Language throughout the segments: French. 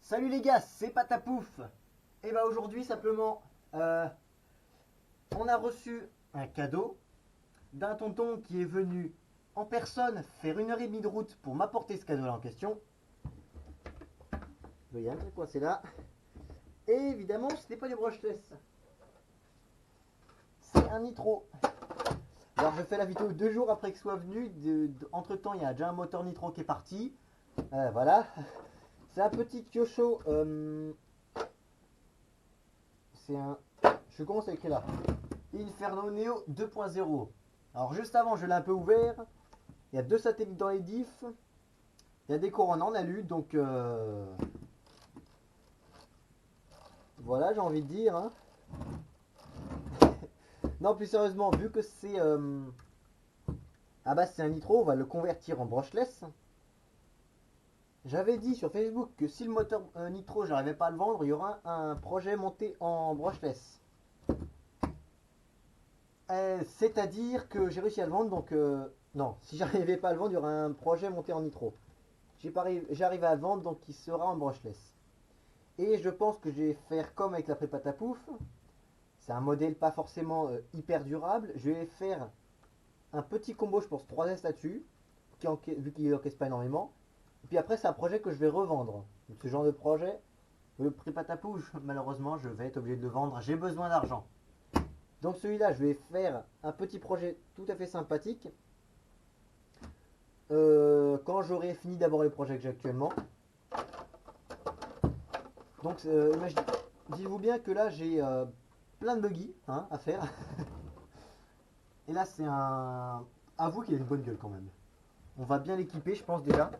Salut les gars, c'est Patapouf. Et bah aujourd'hui simplement, on a reçu un cadeau d'un tonton qui est venu en personne faire 1h30 de route pour m'apporter ce cadeau-là en question. Il y a un truc coincé là. Et évidemment, ce n'est pas des brushless. C'est un nitro. Alors je fais la vidéo 2 jours après qu'il soit venu. Entre temps, il y a déjà un moteur nitro qui est parti. Voilà. C'est un petit Kyosho. C'est un. Je commence à écrire là. Inferno Neo 2.0. Alors juste avant, je l'ai un peu ouvert. Il y a 2 satellites dans les diffs. Il y a des couronnes en alu. Donc voilà, j'ai envie de dire. Hein. Non, plus sérieusement, vu que c'est c'est un nitro, on va le convertir en brushless. J'avais dit sur Facebook que si le moteur nitro, j'arrivais pas à le vendre, il y aura un projet monté en brushless. C'est-à-dire que j'ai réussi à le vendre, donc non, si j'arrivais pas à le vendre, il y aura un projet monté en nitro. J'arrive à le vendre, donc il sera en brushless. Et je pense que je vais faire comme avec la Prépatapouf. C'est un modèle pas forcément hyper durable. Je vais faire un petit combo, je pense 3S là-dessus, vu qu'il encaisse pas énormément. Et puis après, c'est un projet que je vais revendre. Donc, ce genre de projet, le Prépatapouf, malheureusement, je vais être obligé de le vendre. J'ai besoin d'argent. Donc celui-là, je vais faire un petit projet tout à fait sympathique. Quand j'aurai fini d'abord les projets que j'ai actuellement. Donc dites-vous bien que là, j'ai plein de buggy à faire. Et là, c'est un. Avoue qu'il a une bonne gueule quand même. On va bien l'équiper, je pense déjà.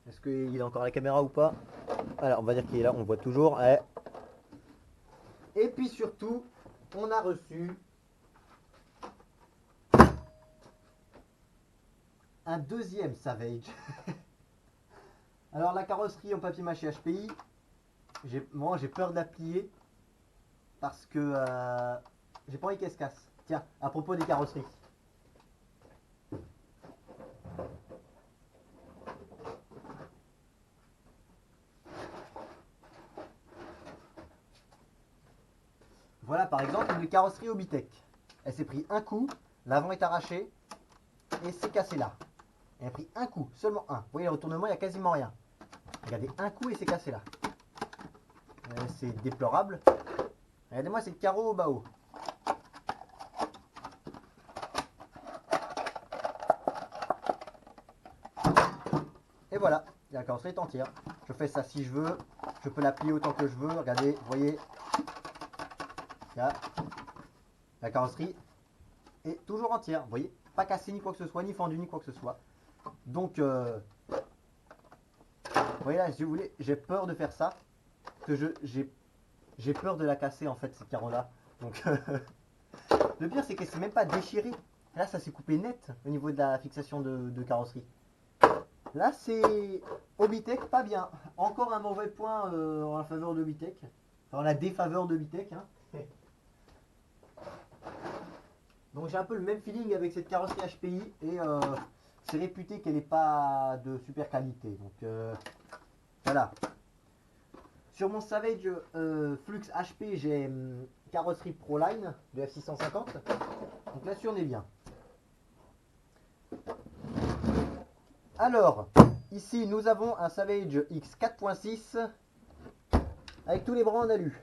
Est-ce qu'il est encore à la caméra ou pas? Alors, on va dire qu'il est là, on le voit toujours. Ouais. Et puis surtout, on a reçu un deuxième Savage. Alors, la carrosserie en papier mâché HPI, moi j'ai peur de la plier parce que j'ai pas envie qu'elle se casse. Tiens, à propos des carrosseries. Voilà par exemple une carrosserie Obitech. Elle s'est pris un coup, l'avant est arraché et c'est cassé là. Elle a pris un coup, seulement un. Vous voyez le retournement, il n'y a quasiment rien. Regardez, un coup et c'est cassé là. C'est déplorable. Regardez-moi, c'est le carreau au bas haut. Et voilà, la carrosserie est entière. Je fais ça si je veux. Je peux la plier autant que je veux. Regardez, vous voyez. Là, la carrosserie est toujours entière. Vous voyez, pas cassée ni quoi que ce soit, ni fendue ni quoi que ce soit. Donc, vous voyez là, si vous voulez, j'ai peur de faire ça. Que j'ai peur de la casser en fait, cette carreau là. Donc, le pire c'est qu'elle s'est même pas déchirée. Là, ça s'est coupé net au niveau de la fixation de carrosserie. Là, c'est Obitech, pas bien. Encore un mauvais point en la faveur de Obitech. Enfin, en la défaveur de Obitech. Hein. Donc, j'ai un peu le même feeling avec cette carrosserie HPI. Et c'est réputé qu'elle n'est pas de super qualité. Donc, voilà. Sur mon Savage Flux HP, j'ai carrosserie Proline de F650. Donc là-dessus, on est bien. Alors, ici, nous avons un Savage X 4.6 avec tous les bras en alu.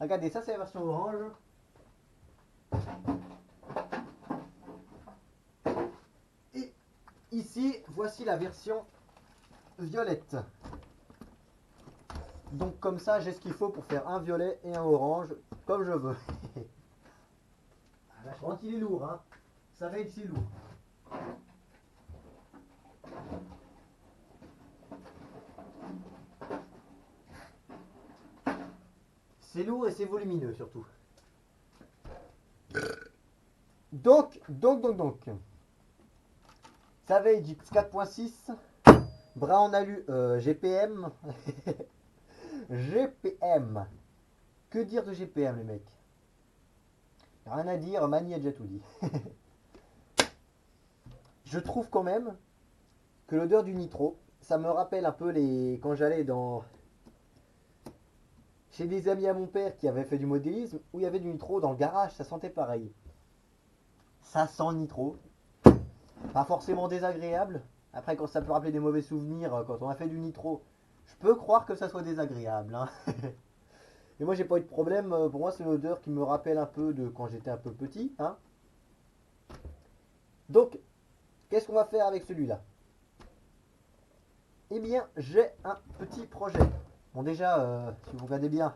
Regardez, ça c'est la version orange. Et ici, voici la version violette. Donc comme ça, j'ai ce qu'il faut pour faire un violet et un orange, comme je veux. Là, je crois qu'il est lourd, hein. Savage, c'est lourd. C'est lourd et c'est volumineux surtout. Donc. Savage X 4.6, bras en alu GPM. GPM. Que dire de GPM les mecs? Rien à dire, Mani a déjà tout dit. Je trouve quand même que l'odeur du nitro ça me rappelle un peu les quand j'allais dans chez des amis à mon père qui avaient fait du modélisme où il y avait du nitro dans le garage, ça sentait pareil. Ça sent le nitro. Pas forcément désagréable. Après, quand ça peut rappeler des mauvais souvenirs, quand on a fait du nitro, je peux croire que ça soit désagréable, hein. Et moi, j'ai pas eu de problème. Pour moi, c'est une odeur qui me rappelle un peu de quand j'étais un peu petit, hein. Donc, qu'est-ce qu'on va faire avec celui-là? Eh bien, j'ai un petit projet. Bon, déjà, si vous regardez bien,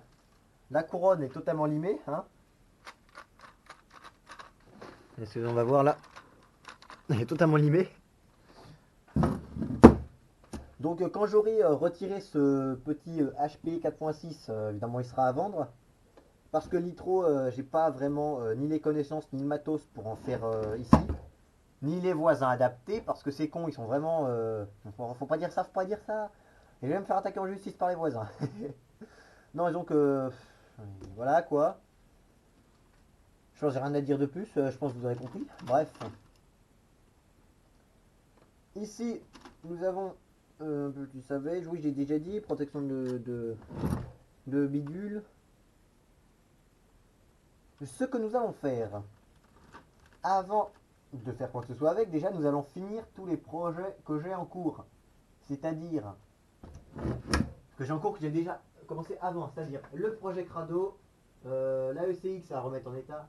la couronne est totalement limée, hein. Est-ce qu'on va voir là? Elle est totalement limée. Donc quand j'aurai retiré ce petit HP 4.6, évidemment il sera à vendre. Parce que l'Itro, j'ai pas vraiment ni les connaissances ni le matos pour en faire ici. Ni les voisins adaptés, parce que ces cons ils sont vraiment... faut pas dire ça, faut pas dire ça. Et je vais me faire attaquer en justice par les voisins. Non, disons que... voilà quoi. Je pense que j'ai rien à dire de plus, je pense que vous avez compris. Bref. Ici, nous avons petit savage, oui j'ai déjà dit, protection de bidule. Ce que nous allons faire, avant de faire quoi que ce soit avec, déjà nous allons finir tous les projets que j'ai en cours. C'est-à-dire, que j'ai en cours, que j'ai déjà commencé avant, c'est-à-dire le projet Crado, la ECX à remettre en état,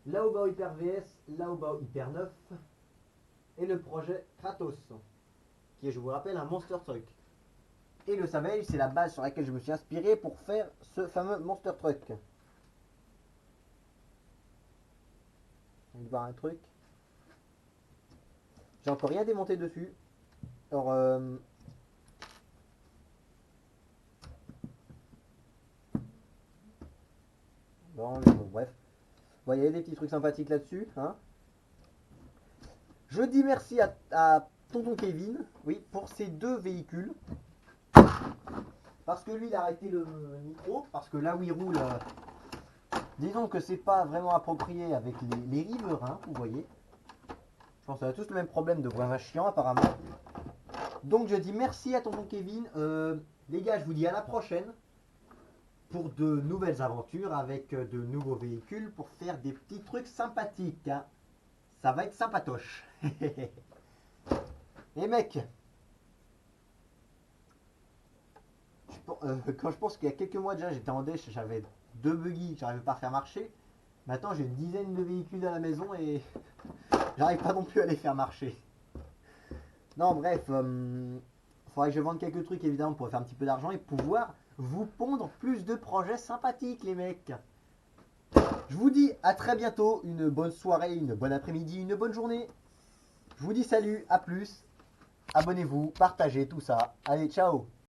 Laoba Hyper VS, Laoba Hyper 9, et le projet Kratos, qui est, je vous rappelle, un Monster Truck. Et le Savage, c'est la base sur laquelle je me suis inspiré pour faire ce fameux Monster Truck. On va voir un truc. J'ai encore rien démonté dessus. Alors, bon, bref. Bon, il y a des petits trucs sympathiques là-dessus, hein. Je dis merci à tonton Kevin, oui, pour ces deux véhicules. Parce que lui, il a arrêté le micro, parce que là où il roule, disons que c'est pas vraiment approprié avec les riverains, vous voyez. Je pense qu'on a tous le même problème de voisin chiant, apparemment. Donc je dis merci à tonton Kevin. Les gars, je vous dis à la prochaine pour de nouvelles aventures avec de nouveaux véhicules pour faire des petits trucs sympathiques, hein. Ça va être sympatoche. Et mec, quand je pense qu'il y a quelques mois déjà, j'étais en déche, j'avais 2 buggy, j'arrivais pas à faire marcher. Maintenant, j'ai une dizaine de véhicules à la maison et j'arrive pas non plus à les faire marcher. Non, bref, faudrait que je vende quelques trucs évidemment pour faire un petit peu d'argent et pouvoir vous pondre plus de projets sympathiques, les mecs. Je vous dis à très bientôt, une bonne soirée, une bonne après-midi, une bonne journée. Je vous dis salut, à plus. Abonnez-vous, partagez tout ça. Allez, ciao.